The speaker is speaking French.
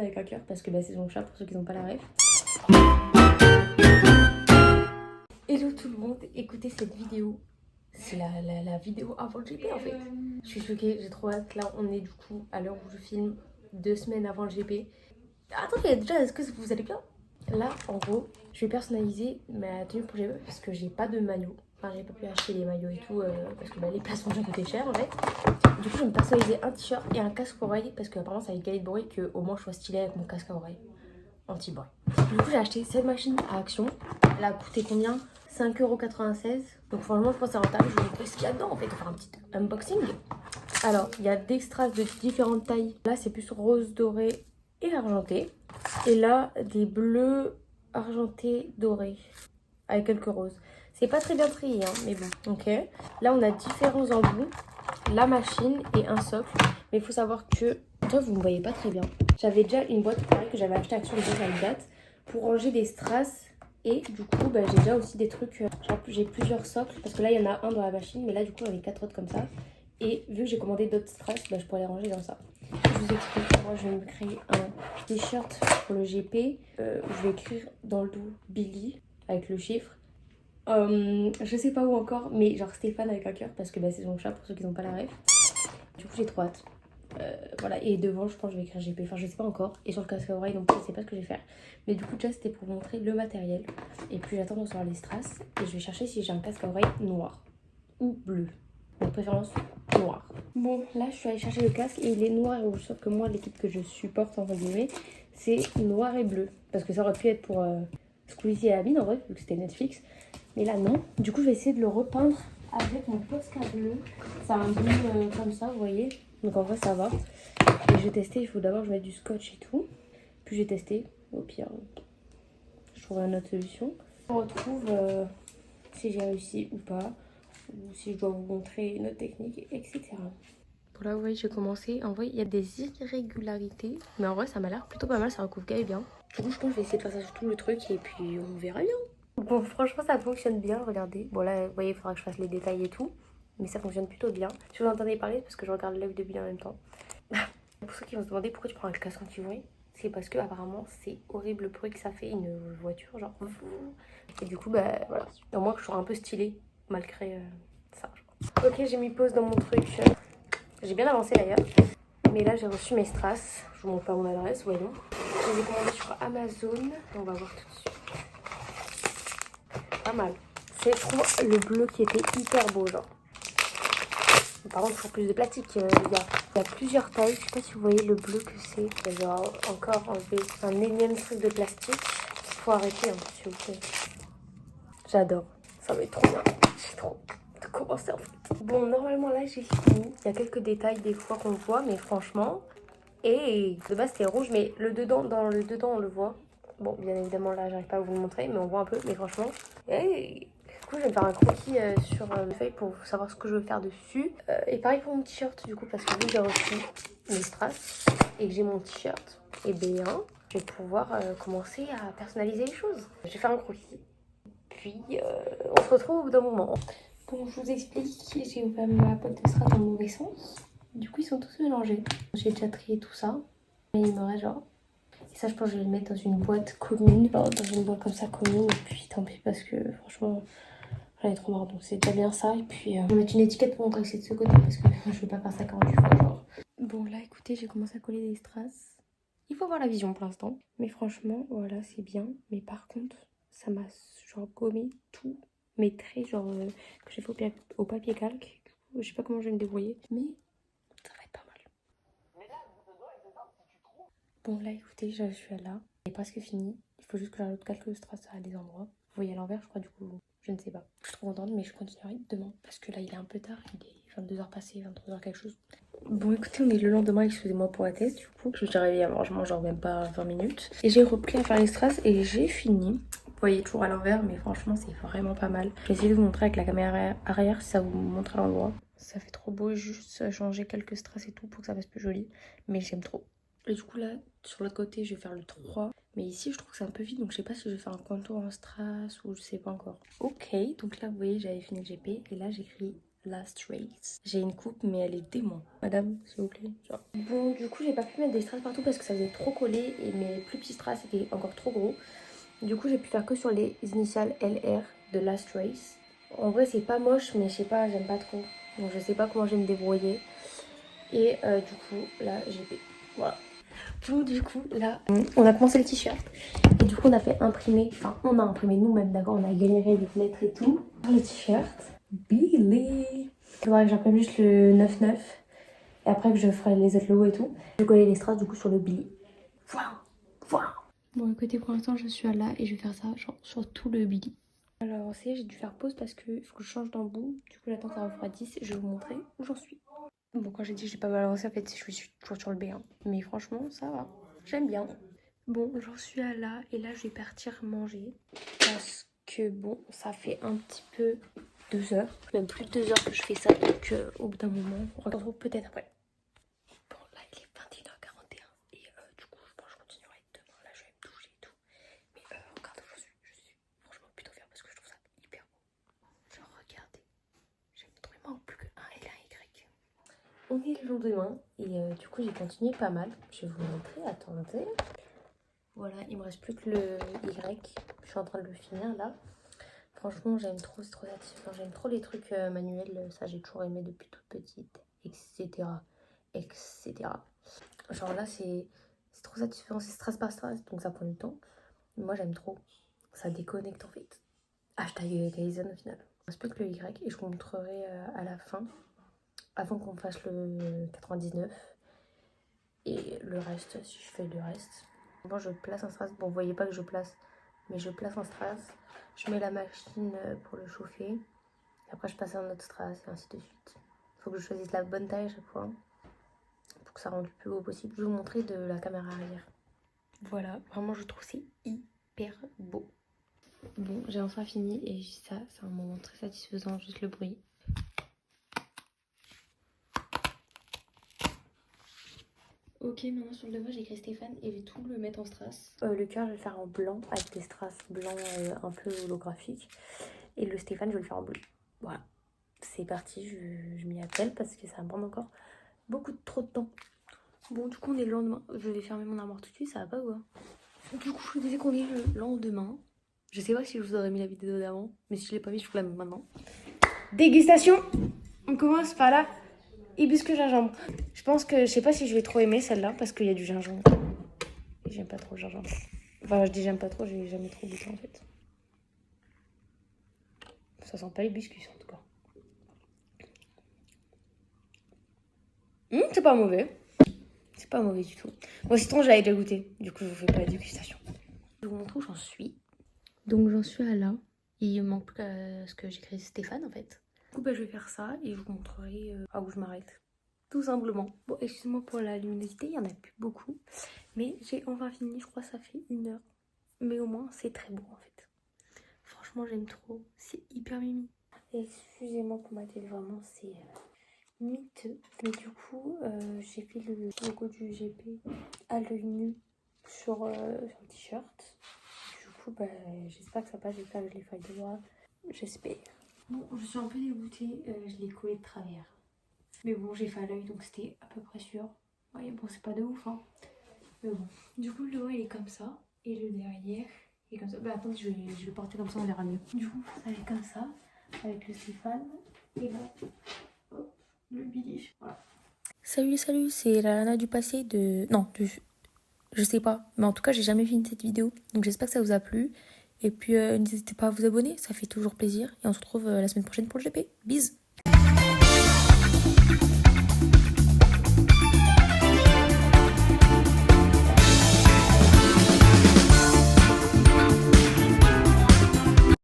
Avec un cœur parce que c'est son chat pour ceux qui n'ont pas la ref. Hello tout le monde, écoutez cette vidéo. C'est la vidéo avant le GP en fait. Je suis choquée, j'ai trop hâte. Là on est du coup à l'heure où je filme 2 semaines avant le GP. Attendez déjà, est-ce que vous allez bien? Là en gros, je vais personnaliser ma tenue pour le GP parce que j'ai pas de maillot. Enfin j'ai pas pu acheter les maillots et tout parce que les places ont déjà coûté cher en fait. Du coup je vais me personnaliser un t-shirt et un casque oreille parce que apparemment ça va être galet de bruit que au moins je sois stylée avec mon casque à oreille. Anti-bruit. Du coup j'ai acheté cette machine à action. Elle a coûté combien? 5,96 €. Donc franchement je pense que c'est rentable. Je vais vous montrer ce qu'il y a dedans en fait. On va faire un petit unboxing. Alors il y a des strass de différentes tailles. Là c'est plus rose doré et argenté. Et là des bleus argentés dorés avec quelques roses. C'est pas très bien trié hein, mais bon ok. Là on a différents embouts, la machine et un socle. Mais il faut savoir que toi vous ne me voyez pas très bien. J'avais déjà une boîte pareil que j'avais acheté à Action déjà à une date pour ranger des strass. Et du coup j'ai déjà aussi des trucs, j'ai plusieurs socles parce que là il y en a un dans la machine mais là du coup j'en ai 4 autres comme ça. Et vu que j'ai commandé d'autres strass, je pourrais les ranger dans ça. Je vous explique, moi je vais me créer un t-shirt pour le GP où je vais écrire dans le dos Billy avec le chiffre. Je sais pas où encore mais genre Stéphane avec un cœur parce que c'est son chat pour ceux qui n'ont pas la ref. Du coup j'ai trop hâte. Voilà, et devant je pense que je vais écrire GP, enfin je sais pas encore. Et sur le casque à oreille donc je sais pas ce que je vais faire. Mais du coup déjà c'était pour vous montrer le matériel. Et puis j'attends de recevoir les strass. Et je vais chercher si j'ai un casque à oreille noir ou bleu. De préférence noir. Bon là je suis allée chercher le casque et il est noir et rouge. Sauf que moi l'équipe que je supporte entre guillemets c'est noir et bleu. Parce que ça aurait pu être pour Squeezie et Amine en vrai vu que c'était Netflix. Mais là non. Du coup je vais essayer de le repeindre avec mon Posca bleu. C'est un bleu comme ça vous voyez. Donc en vrai ça va. Et je vais tester, il faut d'abord que je mette du scotch et tout. Puis j'ai testé, au pire je trouverai une autre solution. On retrouve si j'ai réussi ou pas. Ou si je dois vous montrer une autre technique, etc. Bon là vous voyez j'ai commencé, en vrai il y a des irrégularités. Mais en vrai ça m'a l'air plutôt pas mal, ça recouvre gay bien. Du coup je pense que je vais essayer de faire ça sur tout le truc et puis on verra bien. Bon franchement ça fonctionne bien, regardez. Bon là vous voyez il faudra que je fasse les détails et tout. Mais ça fonctionne plutôt bien. Si vous entendez parler parce que je regarde l'œil de Billy en même temps. Pour ceux qui vont se demander pourquoi tu prends un casque anti-bruit, c'est parce que apparemment c'est horrible le bruit que ça fait une voiture, genre. Et du coup, voilà. Au moins que je sois un peu stylée, malgré ça. Genre. Ok, j'ai mis pause dans mon truc. J'ai bien avancé d'ailleurs. Mais là, j'ai reçu mes strass. Je vous montre pas mon adresse, voyons. Je les ai commandés sur Amazon. On va voir tout de suite. Pas mal. C'est, je trouve, le bleu qui était hyper beau, genre. Par contre, il faut plus de plastique, les gars. Il y a plusieurs tailles. Je sais pas si vous voyez le bleu que c'est. Je vais encore enlever un énième truc de plastique. Faut arrêter, hein, s'il vous plaît. J'adore. Ça va être trop bien. J'ai trop de commencer en fait. Bon, normalement là, j'ai fini. Il y a quelques détails des fois qu'on voit, mais franchement. Et de base, c'était rouge, mais le dedans, dans le dedans, on le voit. Bon, bien évidemment, là, j'arrive pas à vous le montrer, mais on voit un peu. Mais franchement, hey, du coup, je vais me faire un croquis sur le feuille pour savoir ce que je veux faire dessus. Et pareil pour mon t-shirt, du coup, parce que vu que j'ai reçu mes strass et que j'ai mon t-shirt, et bien, je vais pouvoir commencer à personnaliser les choses. Je vais faire un croquis. Puis, on se retrouve au bout d'un moment. Bon, je vous explique, j'ai ouvert ma boîte de strass dans le mauvais sens. Du coup, ils sont tous mélangés. J'ai déjà trié tout ça. Mais il me reste genre. Et ça, je pense que je vais le mettre dans une boîte commune. Genre dans une boîte comme ça commune. Et puis tant pis parce que franchement, j'en ai trop marre. Donc c'est déjà bien ça. Et puis on va mettre une étiquette pour montrer que c'est de ce côté. Parce que je veux pas faire ça 48 fois genre. Bon là, écoutez, j'ai commencé à coller des strass. Il faut avoir la vision pour l'instant. Mais franchement, voilà, c'est bien. Mais par contre, ça m'a genre gommé tout mes traits genre que j'ai fait au papier calque. Du coup, je sais pas comment je vais me débrouiller. Mais ça va être pas mal. Bon là écoutez, je suis là. C'est presque fini. Il faut juste que j'ajoute quelques strass à des endroits. Vous voyez à l'envers je crois du coup. Je ne sais pas. Je suis trop contente mais je continuerai demain. Parce que là il est un peu tard. Il est 22 h passées, 23 h quelque chose. Bon écoutez on est le lendemain, excusez-moi pour la test du coup. Je me suis réveillée avant, je mange genre même pas 20 minutes. Et j'ai repris à faire les strass et j'ai fini. Vous voyez toujours à l'envers mais franchement c'est vraiment pas mal. Je vais essayer de vous montrer avec la caméra arrière si ça vous montre à l'endroit. Ça fait trop beau, juste changer quelques strass et tout pour que ça fasse plus joli. Mais j'aime trop. Et du coup là, sur l'autre côté, je vais faire le 3. Mais ici, je trouve que c'est un peu vide, donc je sais pas si je vais faire un contour en strass ou je sais pas encore. Ok, donc là, vous voyez, j'avais fini le GP et là, j'écris Last Race. J'ai une coupe mais elle est dément. Madame, s'il vous plaît. Genre. Bon, du coup j'ai pas pu mettre des strass partout parce que ça faisait trop collé et mes plus petits strass étaient encore trop gros. Du coup j'ai pu faire que sur les initiales LR de Last Race. En vrai c'est pas moche mais je sais pas, j'aime pas trop. Donc je sais pas comment je vais me débrouiller. Et du coup là j'ai fait. Voilà. Bon du coup là on a commencé le t-shirt. Et du coup on a fait imprimer, enfin on a imprimé nous-mêmes, d'accord, on a galéré des lettres et tout. Le t-shirt. Billy. Il faudra que j'imprime juste le 9-9. Et après que je ferai les autres logos et tout. Je vais coller les strass du coup sur le Billy. Voilà. Voilà. Bon écoutez, pour l'instant je suis à là et je vais faire ça genre, sur tout le Billy. Alors c'est j'ai dû faire pause parce qu'il faut que je change d'embout. Du coup j'attends que ça refroidisse et je vais vous montrer où j'en suis. Bon quand j'ai dit que j'ai pas mal avancé en fait je suis toujours sur le B1. Mais franchement ça va. J'aime bien. Bon j'en suis à là et là je vais partir manger. Parce que bon ça fait un petit peu 2 heures. Même plus de 2 heures que je fais ça. Donc au bout d'un moment on se retrouve peut-être après. Bon là il est 21h41. Et du coup je pense que je continuerai demain. Là je vais me doucher et tout. Mais regardez où je suis franchement plutôt fière parce que je trouve ça hyper beau. Genre regardez. Il manque plus qu'un L et un Y. On est le lendemain et du coup j'ai continué pas mal. Je vais vous montrer, attendez. Voilà, il me reste plus que le Y. Je suis en train de le finir là. Franchement j'aime trop, c'est trop satisfaisant. J'aime trop les trucs manuels, ça j'ai toujours aimé depuis toute petite, etc. etc. Genre là c'est trop satisfaisant, c'est strass par strass, donc ça prend du temps. Moi j'aime trop, ça déconnecte en fait. Hashtag Kaizen au final. Il me reste plus que le Y et je vous montrerai à la fin, avant qu'on fasse le 99. Et le reste, si je fais le reste. Bon, je place un strass. Bon, vous voyez pas que je place, mais je place un strass. Je mets la machine pour le chauffer. Et après, je passe un autre strass et ainsi de suite. Il faut que je choisisse la bonne taille à chaque fois pour que ça rende le plus beau possible. Je vais vous montrer de la caméra arrière. Voilà, vraiment, je trouve c'est hyper beau. Bon, j'ai enfin fini et ça, c'est un moment très satisfaisant, juste le bruit. Ok, maintenant sur le devant j'ai écrit Stéphane et je vais tout le mettre en strass. Le cœur je vais le faire en blanc avec des strass blancs un peu holographiques. Et le Stéphane je vais le faire en bleu. Voilà, c'est parti, je m'y appelle parce que ça va me prendre encore trop de temps. Bon du coup on est le lendemain, je vais fermer mon armoire tout de suite, ça va pas quoi. Du coup je vous disais qu'on est le lendemain. Je sais pas si je vous aurais mis la vidéo d'avant, mais si je l'ai pas mis je vous la mets maintenant. Dégustation. On commence par là. Hibiscus gingembre. Je pense que je sais pas si je vais trop aimer celle-là parce qu'il y a du gingembre. Et j'aime pas trop le gingembre. Enfin, je dis j'aime pas trop, j'ai jamais trop goûté en fait. Ça sent pas l'hibiscus en tout cas. C'est pas mauvais. C'est pas mauvais du tout. Bon, citron, j'avais déjà goûté. Du coup, je vous fais pas la dégustation. Je vous montre où j'en suis. Donc, j'en suis à là. Il me manque plus qu'à ce que j'écris Stéphane en fait. Du coup, bah, je vais faire ça et je vous montrerai à où je m'arrête. Tout simplement. Bon, excuse-moi pour la luminosité, il y en a plus beaucoup. Mais j'ai enfin fini, je crois que ça fait 1 heure. Mais au moins, c'est très beau en fait. Franchement, j'aime trop. C'est hyper mimi. Excusez-moi pour ma tête, vraiment, c'est miteux. Mais du coup, j'ai fait le logo du GP à l'œil nu sur le t-shirt. Du coup, bah, j'espère que ça passe. J'espère que je les fais de droit. J'espère. Bon, je suis un peu dégoûtée. Je l'ai collé de travers. Mais bon, j'ai fait à l'œil, donc c'était à peu près sûr. Ouais, bon, c'est pas de ouf, hein. Mais bon. Du coup, le devant, il est comme ça. Et le derrière, il est comme ça. Bah, attendez, je vais le porter comme ça, on verra mieux. Du coup, ça va être comme ça, avec le Stéphane. Et là, hop, le Billy. Voilà. Salut, c'est la Lana du passé de... Non, je sais pas. Mais en tout cas, j'ai jamais fini cette vidéo. Donc j'espère que ça vous a plu. Et puis, n'hésitez pas à vous abonner, ça fait toujours plaisir. Et on se retrouve la semaine prochaine pour le GP. Bisous.